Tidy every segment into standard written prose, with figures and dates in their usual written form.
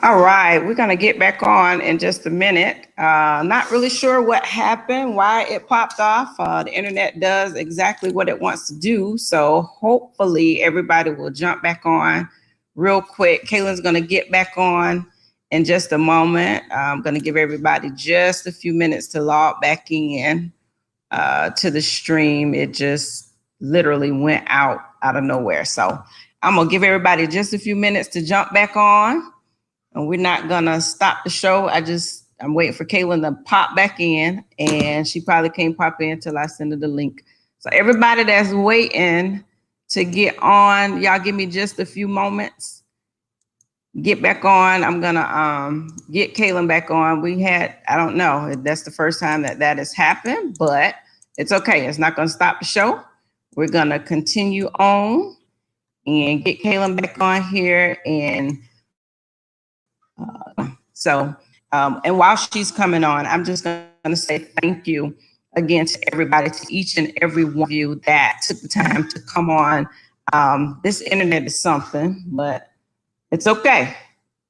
All right, we're going to get back on in just a minute. Not really sure what happened, why it popped off. The internet does exactly what it wants to do. So hopefully everybody will jump back on real quick. Kaylin's going to get back on in just a moment. I'm going to give everybody just a few minutes to log back in to the stream. It just literally went out of nowhere. So I'm going to give everybody just a few minutes to jump back on. And we're not gonna stop the show. I'm waiting for Kaylin to pop back in, and she probably can't pop in until I send her the link. So everybody that's waiting to get on, y'all give me just a few moments. Get back on. I'm gonna get Kaylin back on. I don't know if that's the first time that has happened, but it's okay. It's not gonna stop the show. We're gonna continue on and get Kaylin back on here and and while she's coming on, I'm just going to say thank you again to everybody, to each and every one of you that took the time to come on. This internet is something, but it's okay.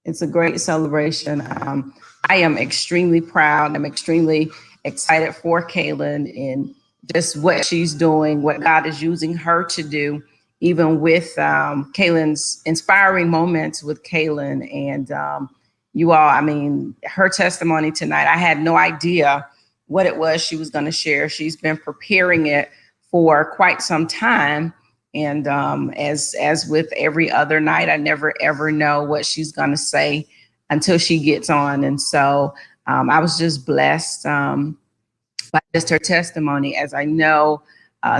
It's a great celebration. I am extremely proud. I'm extremely excited for Kaylin and just what she's doing, what God is using her to do, even with Kaylin's inspiring moments with Kaylin and you all. I mean, her testimony tonight, I had no idea what it was she was going to share. She's been preparing it for quite some time. And as with every other night, I never ever know what she's going to say until she gets on. And so I was just blessed by just her testimony, as I know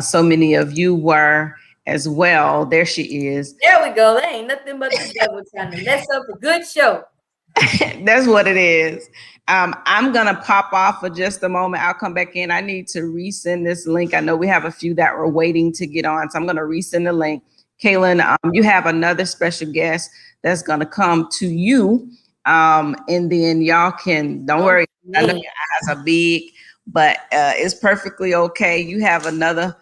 so many of you were as well. There she is. There we go. There ain't nothing but the devil trying to mess up a good show. That's what it is. I'm going to pop off for just a moment. I'll come back in. I need to resend this link. I know we have a few that were waiting to get on, so I'm going to resend the link. Kaylin, you have another special guest that's going to come to you. And then y'all don't worry. I know your eyes are big, but it's perfectly okay. You have another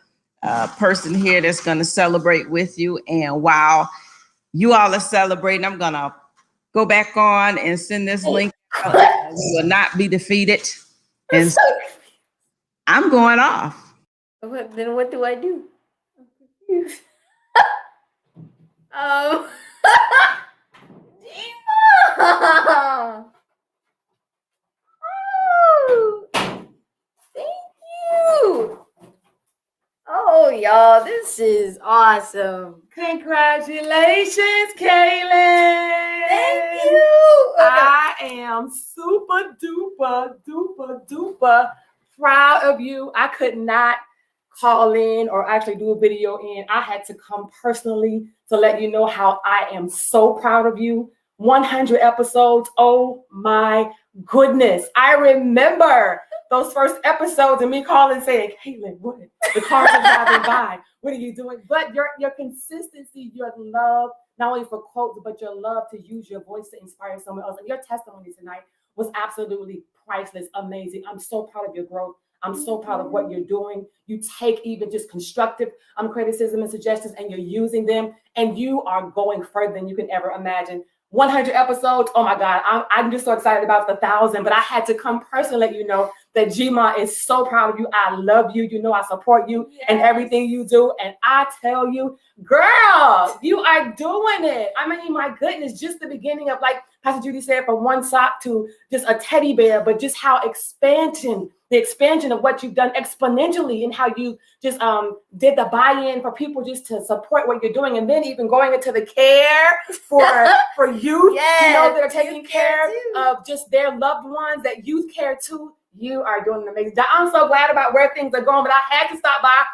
person here that's going to celebrate with you. And while you all are celebrating, I'm going to go back on and send this link. You will not be defeated. And so I'm going off. Then what do I do? I'm confused. Gina! Oh, thank you. Oh, y'all, this is awesome. Congratulations, Kaylin. Thank you. I am super duper proud of you. I could not call in or actually do a video in. I had to come personally to let you know how I am so proud of you. 100 episodes. Oh my goodness. I remember those first episodes and me calling saying, Kaylin, what? The cars are driving by. What are you doing? But your consistency, your love, not only for quotes, but your love to use your voice to inspire someone else. And your testimony tonight was absolutely priceless, amazing. I'm so proud of your growth. I'm so proud of what you're doing. You take even just constructive criticism and suggestions and you're using them, and you are going further than you can ever imagine. 100 episodes. Oh my God. I'm just so excited about the 1,000, but I had to come personally let you know that Gma is so proud of you. I love you. You know, I support you and everything you do. And I tell you, girl, you are doing it. I mean, my goodness, just the beginning of, like Pastor Judy said, from one sock to just a teddy bear, but just how the expansion of what you've done exponentially, and how you just did the buy-in for people just to support what you're doing, and then even going into the care for youth, you know, they're taking care of just their loved ones, that youth care too. You are doing an amazing job. I'm so glad about where things are going, but I had to stop by.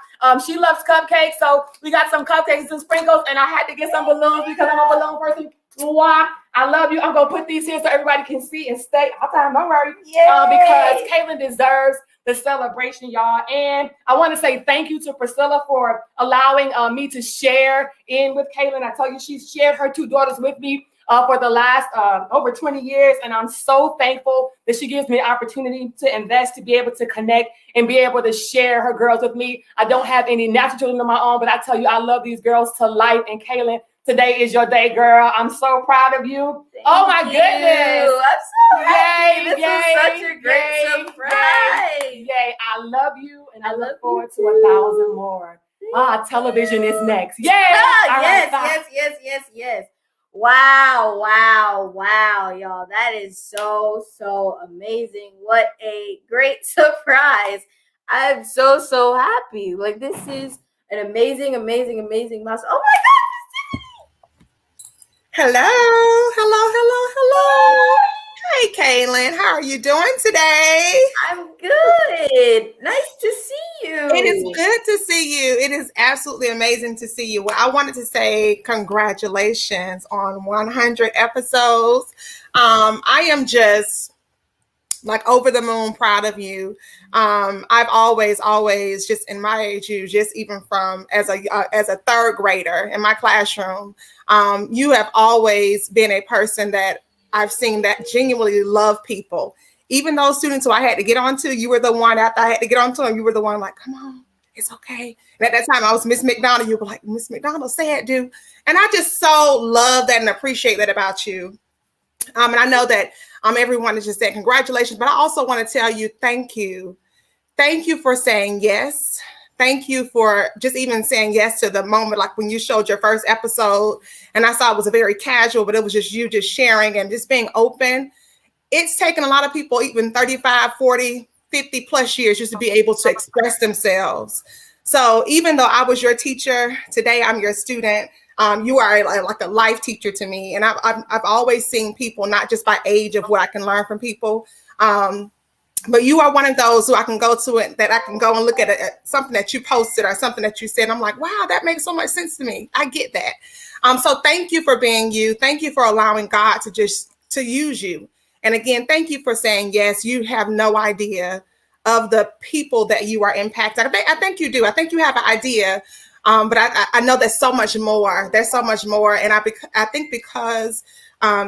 She loves cupcakes, so we got some cupcakes and sprinkles, and I had to get some balloons because I'm a balloon person. Why? I love you. I'm gonna put these here so everybody can see and stay. Don't worry. Because Kaylin deserves the celebration, y'all. And I want to say thank you to Priscilla for allowing me to share in with Kaylin. I told you she's shared her 2 daughters with me for the last over 20 years. And I'm so thankful that she gives me the opportunity to invest, to be able to connect and be able to share her girls with me. I don't have any natural children of my own, but I tell you, I love these girls to life. And Kaylin, Today is your day, girl. I'm so proud of you. Oh my goodness. I'm so happy. This Yay, was such a great surprise. Yay. I love you, and I love look forward you to 1,000 more. Television is next. Yay. Yes. Wow, y'all. That is so amazing. What a great surprise. I'm so happy. Like, this is an amazing mouse. Oh my Hello. Hey, Kaylin, how are you doing today? I'm good. Nice to see you. It is good to see you. It is absolutely amazing to see you. Well, I wanted to say congratulations on 100 episodes. I am just like over the moon proud of you. I've always just admired you, just even from as a third grader in my classroom. You have always been a person that I've seen that genuinely love people. Even those students who I had to get onto, you were the one after I had to get onto them, you were the one like, come on, it's okay. And at that time I was Miss McDonald. You were like, Miss McDonald, say it, dude. And I just so love that and appreciate that about you. And I know that everyone has just said congratulations, but I also want to tell you thank you. Thank you for saying yes. Thank you for just even saying yes to the moment, like when you showed your first episode and I saw it was a very casual, but it was just you just sharing and just being open. It's taken a lot of people, even 35, 40, 50 plus years just to be able to express themselves. So even though I was your teacher, today I'm your student. You are like a life teacher to me. And I've always seen people, not just by age of what I can learn from people, but you are one of those who I can go to it, that I can go and look at something that you posted or something that you said. I'm like, wow, that makes so much sense to me. I get that. So thank you for being you. Thank you for allowing God to use you. And again, thank you for saying yes. You have no idea of the people that you are impacted. I think you do. I think you have an idea. But I know there's so much more. There's so much more. And I think because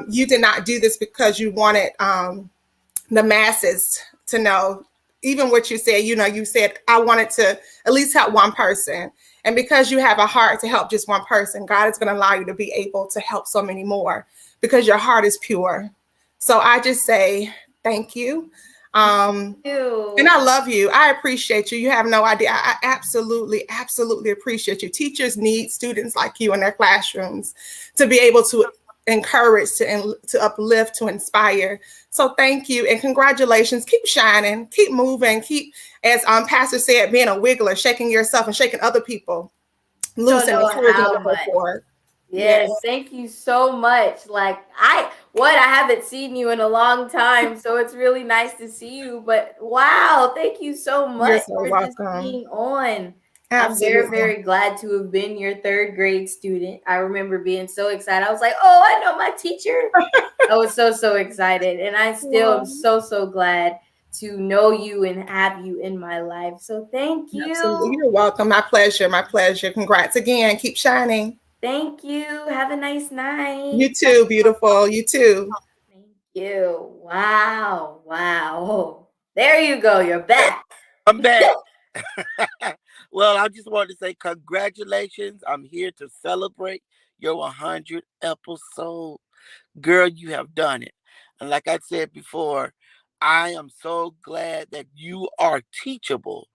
you did not do this because you wanted the masses to know, even what you said, you said, I wanted to at least help one person. And because you have a heart to help just one person, God is going to allow you to be able to help so many more because your heart is pure. So I just say thank you. And I love you. I appreciate you. You have no idea. I absolutely appreciate you. Teachers need students like you in their classrooms to be able to encourage, to uplift, to inspire. So thank you and congratulations. Keep shining, keep moving, keep, as Pastor said, being a wiggler, shaking yourself and shaking other people loose and encouraging them to go forward. Yes, thank you so much. Like I haven't seen you in a long time, so it's really nice to see you. But wow, thank you so much for just being on. Absolutely. I'm very glad to have been your third grade student. I remember being so excited. I was like, oh, I know my teacher. I was so excited. And I still am so glad to know you and have you in my life. So thank you. Absolutely. You're welcome. My pleasure. Congrats again. Keep shining. Thank you. Have a nice night. You too, beautiful. You too. Thank you. Wow. There you go. You're back. I'm back. Well, I just wanted to say congratulations. I'm here to celebrate your 100th episode. Girl, you have done it. And like I said before, I am so glad that you are teachable.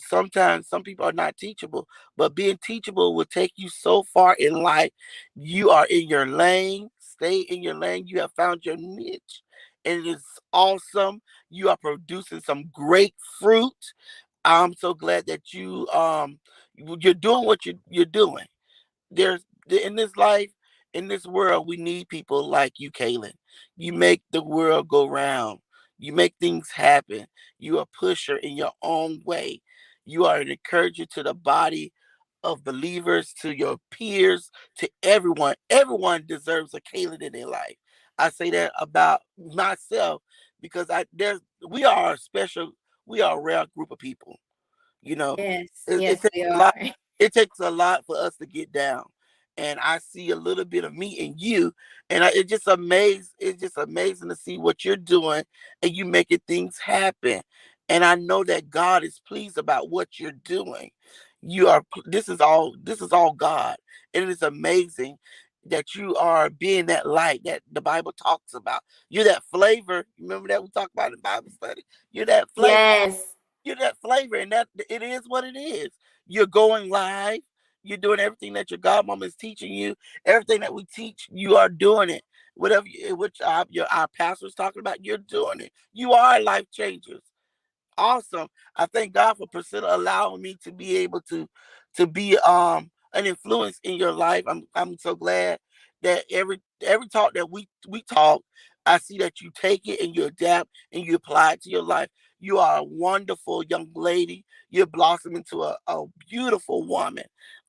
Sometimes some people are not teachable, but being teachable will take you so far in life. You are in your lane. Stay in your lane. You have found your niche. And it is awesome. You are producing some great fruit. I'm so glad that you're doing what you're doing. There's in this life, in this world, we need people like you, Kaylin. You make the world go round. You make things happen. You are a pusher in your own way. You are an encourager to the body of believers, to your peers, to everyone. Everyone deserves a Kaylin in their life. I say that about myself because we are a rare group of people. Yes, it takes we a are. lot. It takes a lot for us to get down. And I see a little bit of me in you, and it's just amazing to see what you're doing, and you making things happen. And I know that God is pleased about what you're doing. This is all God. And it is amazing that you are being that light that the Bible talks about. You're that flavor. Remember that we talked about in Bible study? You're that flavor. Yes. You're that flavor, and that it is what it is. You're going live. You're doing everything that your godmama is teaching you. Everything that we teach, you are doing it. Whatever which our pastor's talking about, you're doing it. You are life changers. Awesome. I thank God for Priscilla allowing me to be able to be an influence in your life. I'm so glad that every talk that we talk, I see that you take it and you adapt and you apply it to your life. You are a wonderful young lady. You're blossoming into a beautiful woman.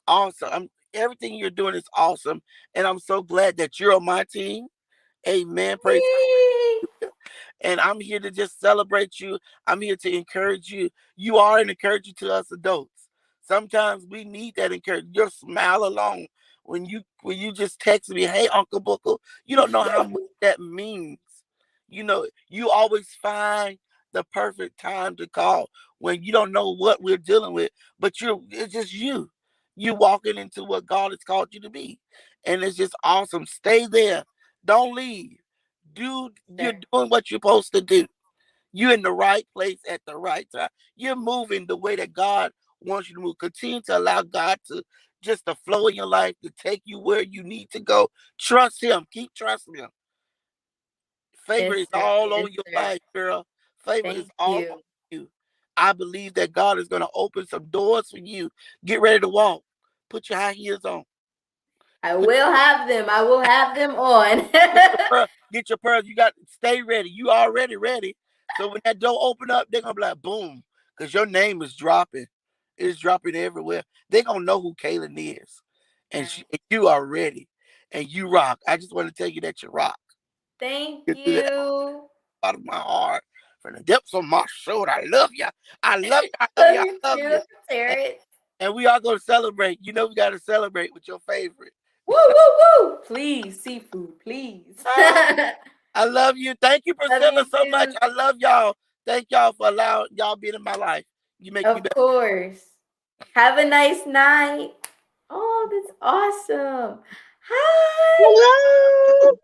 Awesome. Everything you're doing is awesome. And I'm so glad that you're on my team. Amen. Praise God. And I'm here to just celebrate you. I'm here to encourage you. You are an encouragement to us adults. Sometimes we need that encouragement. Your smile alone, when you just text me, hey, Uncle Booker, you don't know how much that means. You know, you always find the perfect time to call when you don't know what we're dealing with, but it's just you. You walking into what God has called you to be. And it's just awesome. Stay there. Don't leave. You're doing what you're supposed to do. You're in the right place at the right time. You're moving the way that God wants you to move. Continue to allow God to flow in your life, to take you where you need to go. Trust him. Keep trusting him. Favor is all on your life, girl. Favor is all on you. I believe that God is going to open some doors for you. Get ready to walk. Put your high heels on. I will have them. I will have them on. Get your pearls. You got to stay ready. You already ready. So when that door open up, they're going to be like, boom. Because your name is dropping. It's dropping everywhere. They're going to know who Kaylin is. And you are ready. And you rock. I just want to tell you that you rock. Thank you. Out of my heart. From the depths of my soul. I love you. I love you. I love you. I love you. And we are going to celebrate. You know we got to celebrate with your favorite. Woo, woo, woo. Please, seafood, please. I love you. Thank you, Priscilla, so much. I love y'all. Thank y'all for allowing y'all being in my life. You make me better. Of course. Have a nice night. Oh, that's awesome. Hi. Hello.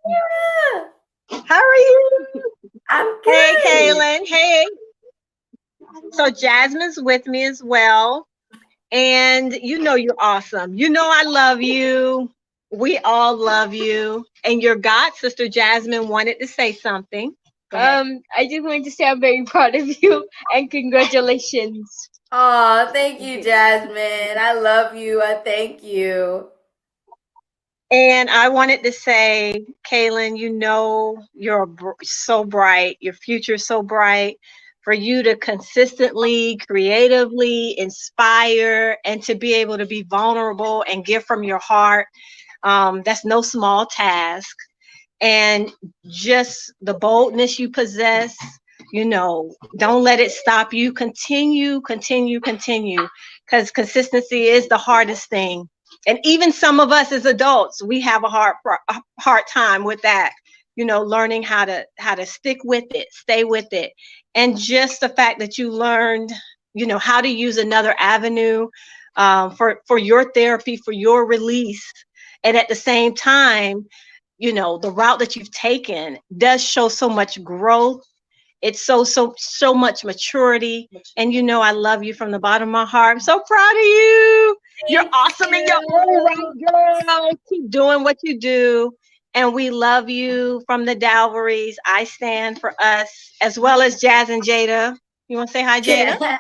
How are you? I'm good. Hey, Kaylin. Hey. So Jasmine's with me as well. And you know you're awesome. You know I love you. We all love you. And your god sister Jasmine wanted to say something. I just wanted to say I'm very proud of you and congratulations. Oh, thank you, Jasmine. I love you. I thank you. And I wanted to say, Kaylin, you know you're so bright. Your future is so bright. For you to consistently, creatively inspire and to be able to be vulnerable and give from your heart, that's no small task. And just the boldness you possess, you know, don't let it stop you. Continue, because consistency is the hardest thing. And even some of us as adults, we have a hard time with that, you know, learning how to stick with it, stay with it. And just the fact that you learned, you know, how to use another avenue for your therapy, for your release. And at the same time, you know, the route that you've taken does show so much growth. It's so much maturity. And you know, I love you from the bottom of my heart. I'm so proud of you. You're awesome in your own right, girl. Keep doing what you do. And we love you from the Dalvaries. I stand for us, as well as Jazz and Jada. You want to say hi, Jada? Yeah.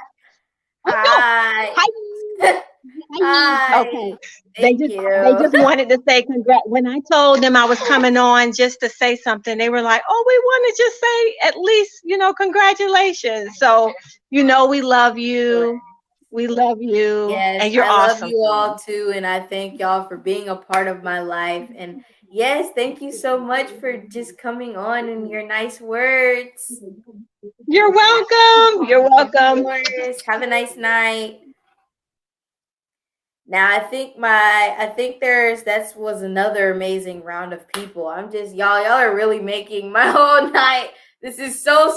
Hi. Hi. Hi. Okay. They just wanted to say congrats. When I told them I was coming on just to say something, they were like, "Oh, we want to just say at least, you know, congratulations." So, you know, we love you. We love you. Yes, and you're awesome. love you all too. And I thank y'all for being a part of my life. And yes, thank you so much for just coming on and your nice words. You're welcome. You're welcome. Of course. Have a nice night. Now I think that was another amazing round of people. I'm just y'all are really making my whole night. This is so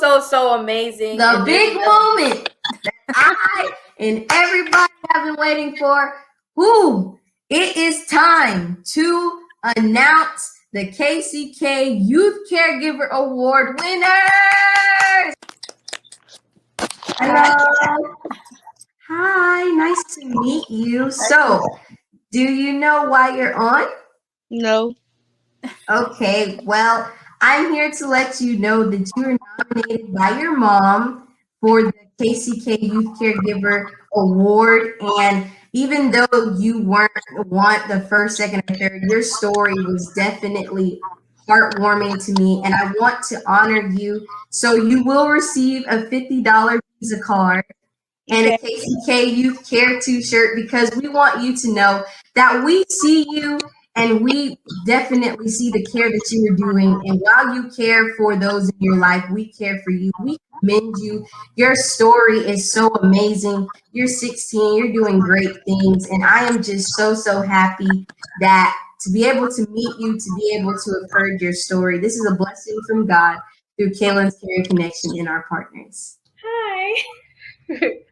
amazing. The big moment that I and everybody have been waiting for. Woo! It is time to announce the KCK Youth Caregiver Award winners. Hello. Hi, nice to meet you. So, do you know why you're on? No. Okay, well, I'm here to let you know that you are nominated by your mom for the KCK Youth Caregiver Award. And even though you weren't the first, second, or third, your story was definitely heartwarming to me. And I want to honor you. So you will receive a $50 Visa card and a KCK Youth Care t-shirt, because we want you to know that we see you and we definitely see the care that you are doing. And while you care for those in your life, we care for you. We commend you. Your story is so amazing. You're 16, you're doing great things. And I am just so happy that to be able to meet you, to be able to have heard your story. This is a blessing from God through Kaylin's Caring Connection and our partners. Hi.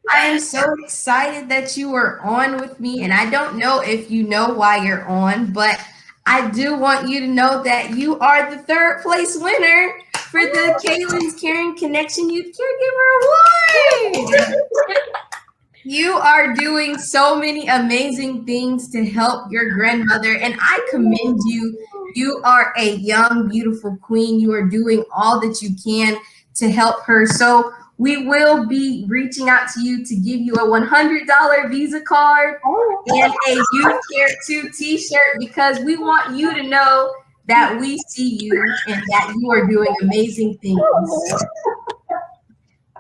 I am so excited that you are on with me, and I don't know if you know why you're on, but I do want you to know that you are the third place winner for the Kaylin's Caring Connection Youth Caregiver Award. You are doing so many amazing things to help your grandmother, and I commend you. You are a young, beautiful queen. You are doing all that you can to help her. So we will be reaching out to you to give you a $100 Visa card and a Youth Care 2 t-shirt, because we want you to know that we see you and that you are doing amazing things.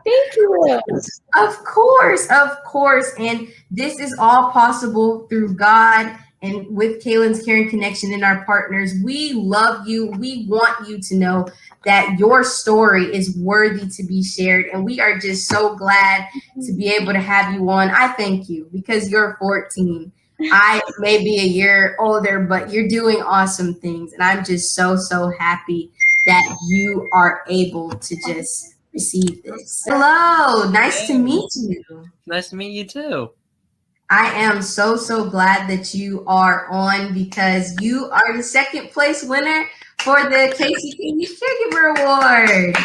Thank you. Of course. And this is all possible through God and with Kaylin's Caring Connection and our partners. We love you. We want you to know that your story is worthy to be shared. And we are just so glad to be able to have you on. I thank you because you're 14. I may be a year older, but you're doing awesome things. And I'm just so happy that you are able to just receive this. Hello, nice to meet you. Nice to meet you too. I am so glad that you are on, because you are the second place winner for the KCK Youth Caregiver Award.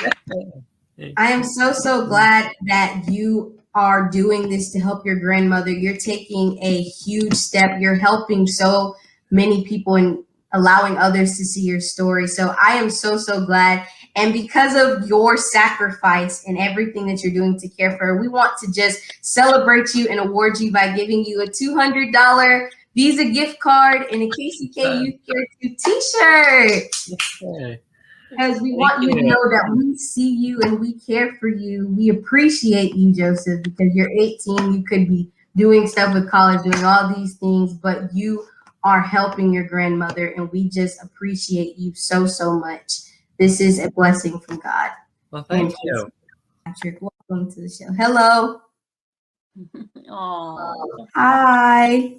I am so glad that you are doing this to help your grandmother. You're taking a huge step. You're helping so many people and allowing others to see your story. So I am so glad. And because of your sacrifice and everything that you're doing to care for her, we want to just celebrate you and award you by giving you a $200 Visa gift card and a KCK Youth Care 2 t-shirt. Okay. Because we want you to know that we see you and we care for you. We appreciate you, Joseph, because you're 18. You could be doing stuff with college, doing all these things, but you are helping your grandmother, and we just appreciate you so much. This is a blessing from God. Well, thank you. Patrick, welcome to the show. Hello. Aww. Hi.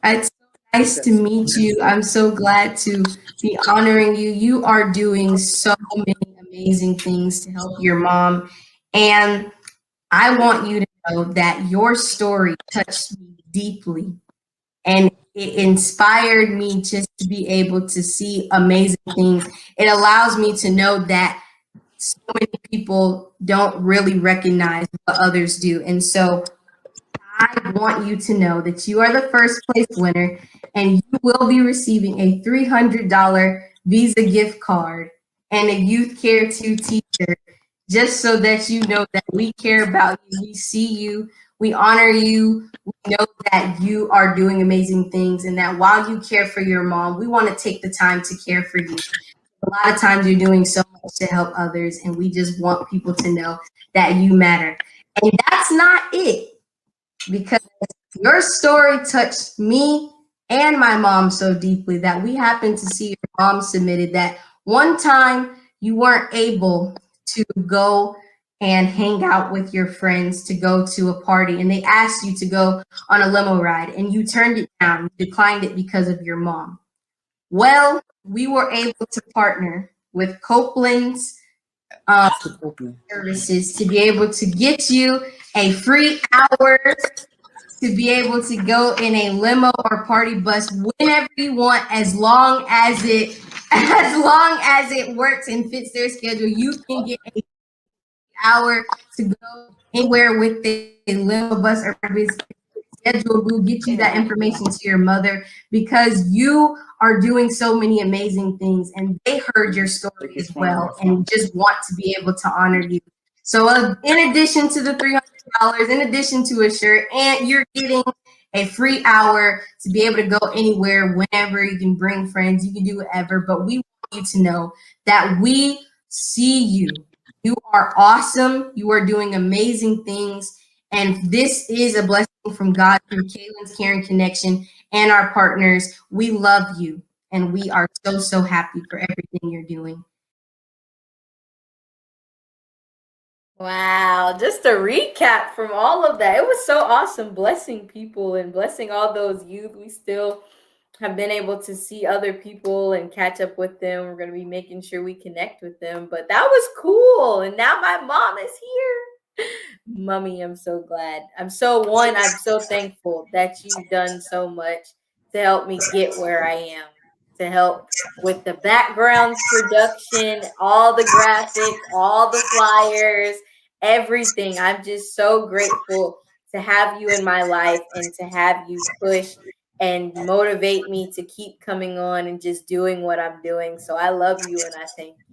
It's so nice to meet you. I'm so glad to be honoring you. You are doing so many amazing things to help your mom. And I want you to know that your story touched me deeply. And it inspired me just to be able to see amazing things. It allows me to know that so many people don't really recognize what others do. And so I want you to know that you are the first place winner, and you will be receiving a $300 Visa gift card and a Youth Care 2 t-shirt, just so that you know that we care about you. We see you. We honor you. We know that you are doing amazing things, and that while you care for your mom, we want to take the time to care for you. A lot of times you're doing so much to help others, and we just want people to know that you matter. And that's not it, because your story touched me and my mom so deeply that we happened to see your mom submitted that one time you weren't able to go and hang out with your friends, to go to a party, and they asked you to go on a limo ride, and you turned it down, you declined it because of your mom. Well, we were able to partner with Copeland's services to be able to get you a free hour to be able to go in a limo or party bus whenever you want, as long as it works and fits their schedule. You can get an hour to go anywhere with a limo bus or schedule. We'll get you that information to your mother, because you are doing so many amazing things, and they heard your story as well and just want to be able to honor you. So in addition to the $300, in addition to a shirt, and you're getting a free hour to be able to go anywhere, whenever. You can bring friends, you can do whatever, but we want you to know that we see you. You are awesome. You are doing amazing things. And this is a blessing from God through Kaylin's Caring Connection and our partners. We love you, and we are so, so happy for everything you're doing. Wow, just a recap from all of that. It was so awesome, blessing people and blessing all those youth. We still have been able to see other people and catch up with them. We're going to be making sure we connect with them. But that was cool. And now my mom is here. Mommy, I'm so glad. I'm so thankful that you've done so much to help me get where I am, to help with the background production, all the graphics, all the flyers, everything. I'm just so grateful to have you in my life and to have you push and motivate me to keep coming on and just doing what I'm doing. So I love you and I thank you.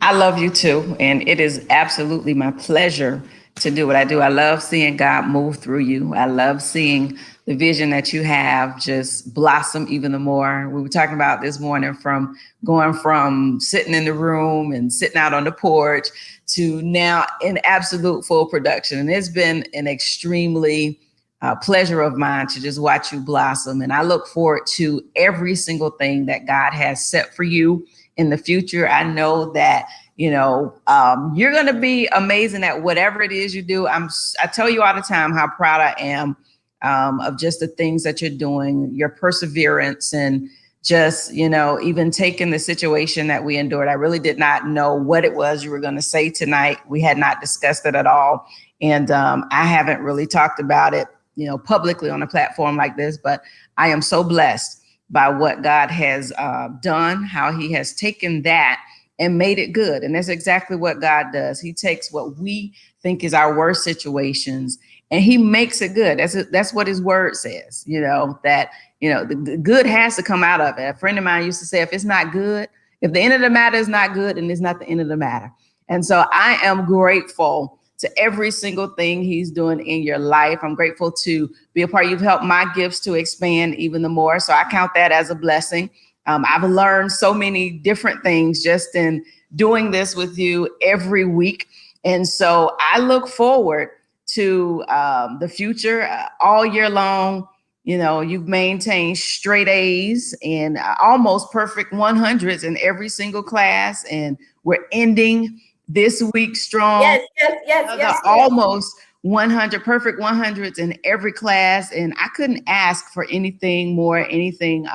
I love you too. And it is absolutely my pleasure to do what I do. I love seeing God move through you. I love seeing the vision that you have just blossom even the more. We were talking about this morning, from going from sitting in the room and sitting out on the porch to now in absolute full production. And it's been an extremely pleasure of mine to just watch you blossom. And I look forward to every single thing that God has set for you in the future. I know that, you're going to be amazing at whatever it is you do. I tell you all the time how proud I am of just the things that you're doing, your perseverance, and just, even taking the situation that we endured. I really did not know what it was you were going to say tonight. We had not discussed it at all. And I haven't really talked about it, publicly on a platform like this, but I am so blessed by what God has done, how he has taken that and made it good. And that's exactly what God does. He takes what we think is our worst situations and he makes it good. That's what his word says, that, the good has to come out of it. A friend of mine used to say, if it's not good, if the end of the matter is not good, then it's not the end of the matter. And so I am grateful to every single thing he's doing in your life. I'm grateful to be a part. You've helped my gifts to expand even the more. So I count that as a blessing. I've learned so many different things just in doing this with you every week. And so I look forward to the future all year long. You've maintained straight A's and almost perfect 100s in every single class. And we're ending this week strong. Yes. Almost 100, perfect 100s in every class. And I couldn't ask for anything more, anything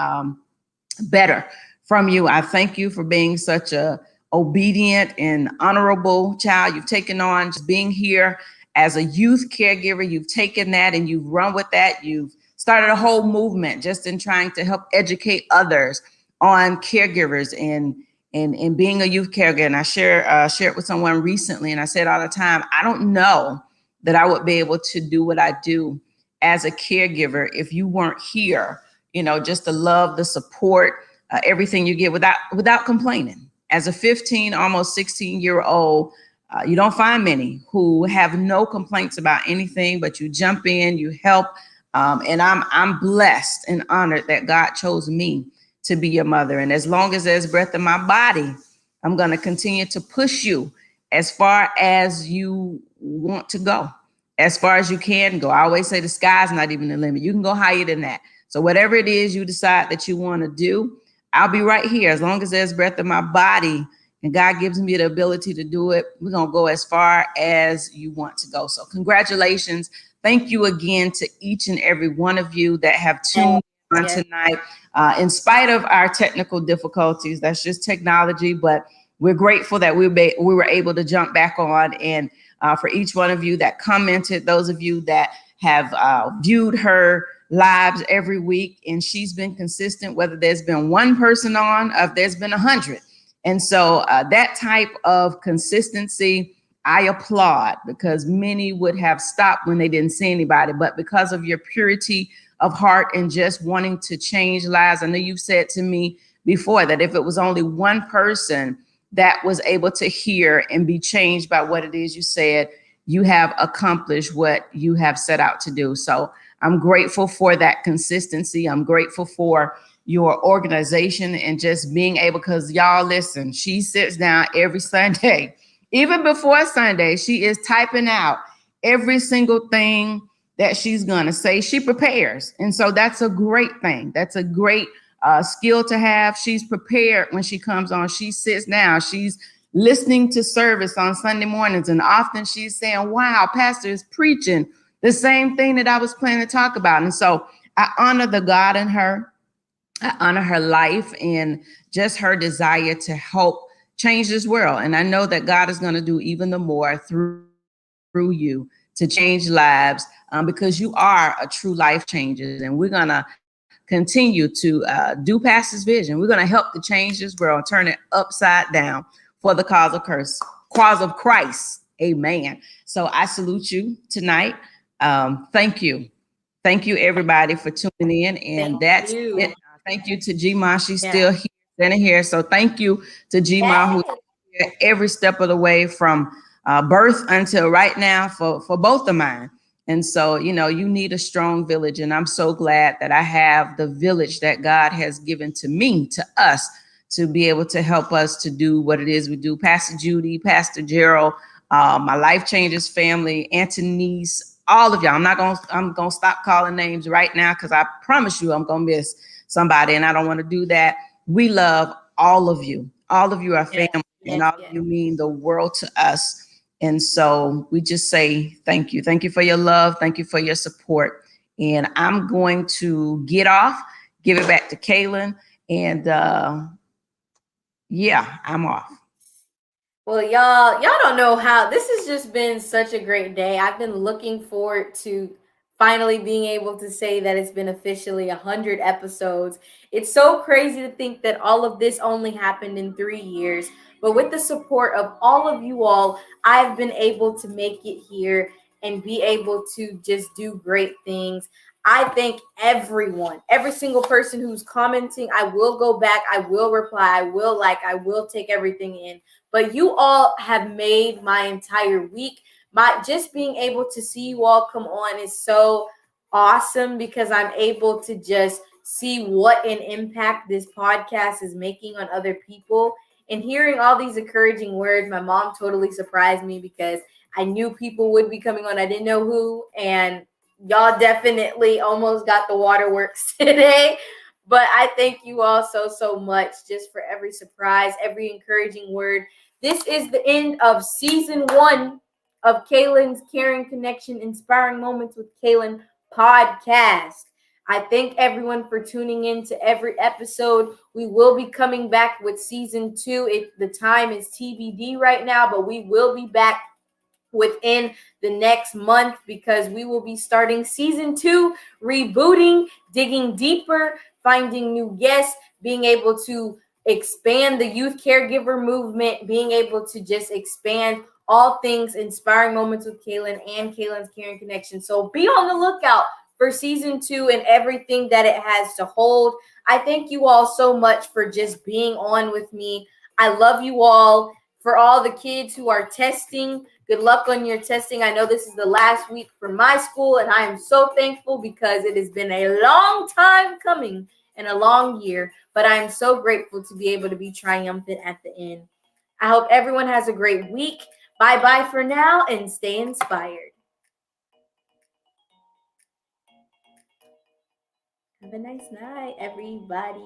better from you. I thank you for being such a obedient and honorable child. You've taken on just being here as a youth caregiver. You've taken that and you've run with that. You've started a whole movement just in trying to help educate others on caregivers and being a youth caregiver. And I shared with someone recently, and I said all the time, I don't know that I would be able to do what I do as a caregiver if you weren't here, just the love, the support, everything you get without complaining. As a 15, almost 16-year-old, you don't find many who have no complaints about anything, but you jump in, you help. And I'm blessed and honored that God chose me to be your mother. And as long as there's breath in my body, I'm going to continue to push you as far as you want to go, as far as you can go. I always say the sky's not even the limit. You can go higher than that. So whatever it is you decide that you want to do, I'll be right here. As long as there's breath in my body and God gives me the ability to do it, we're going to go as far as you want to go. So congratulations. Thank you again to each and every one of you that have tuned in tonight. In spite of our technical difficulties, that's just technology, but we're grateful that we were able to jump back on. And for each one of you that commented, those of you that have viewed her lives every week, and she's been consistent, whether there's been one person on or if there's been 100. And so that type of consistency, I applaud, because many would have stopped when they didn't see anybody. But because of your purity of heart and just wanting to change lives, I know you've said to me before that if it was only one person that was able to hear and be changed by what it is you said, you have accomplished what you have set out to do. So I'm grateful for that consistency. I'm grateful for your organization and just being able, because y'all listen, she sits down every Sunday, even before Sunday, she is typing out every single thing that she's going to say. She prepares. And so that's a great thing. That's a great skill to have. She's prepared when she comes on. She sits down. She's listening to service on Sunday mornings. And often she's saying, wow, pastor is preaching the same thing that I was planning to talk about. And so I honor the God in her. I honor her life and just her desire to help change this world. And I know that God is going to do even the more through you to change lives, because you are a true life changer. And we're going to continue to do Pastor's vision. We're going to help to change this world, turn it upside down for the cause of Christ. Amen. So I salute you tonight. Thank you. Thank you, everybody, for tuning in. And that's it. Thank you to G-Ma. She's still here, standing here. So thank you to G-Ma, who's here every step of the way from birth until right now for both of mine. And so, you know, you need a strong village. And I'm so glad that I have the village that God has given to me, to us, to be able to help us to do what it is we do. Pastor Judy, Pastor Gerald, my Life Changers family, Antonice, all of y'all. I'm gonna stop calling names right now, because I promise you I'm gonna miss somebody, and I don't want to do that. We love all of you. All of you are family, and all of you mean the world to us. And so we just say thank you. Thank you for your love. Thank you for your support. And I'm going to get off, give it back to Kaylin, and yeah, I'm off. Well, y'all don't know how this has just been such a great day. I've been looking forward to finally being able to say that it's been officially 100 episodes. It's so crazy to think that all of this only happened in 3 years. But with the support of all of you all, I've been able to make it here and be able to just do great things. I thank everyone, every single person who's commenting. I will go back. I will reply. I will I will take everything in. But you all have made my entire week. Just being able to see you all come on is so awesome, because I'm able to just see what an impact this podcast is making on other people. And hearing all these encouraging words, my mom totally surprised me, because I knew people would be coming on. I didn't know who, and y'all definitely almost got the waterworks today. But I thank you all so much just for every surprise, every encouraging word. This is the end of season 1 of Kaylin's Caring Connection, Inspiring Moments with Kaylin podcast. I thank everyone for tuning in to every episode. We will be coming back with season 2. The time is TBD right now, but we will be back within the next month, because we will be starting season 2, rebooting, digging deeper, finding new guests, being able to expand the youth caregiver movement, being able to just expand all things Inspiring Moments with Kaylin and Kaylin's Caring Connection. So be on the lookout for season 2 and everything that it has to hold. I thank you all so much for just being on with me. I love you all. For all the kids who are testing, good luck on your testing. I know this is the last week for my school, and I am so thankful, because it has been a long time coming and a long year, but I am so grateful to be able to be triumphant at the end. I hope everyone has a great week. Bye-bye for now, and stay inspired. Have a nice night, everybody.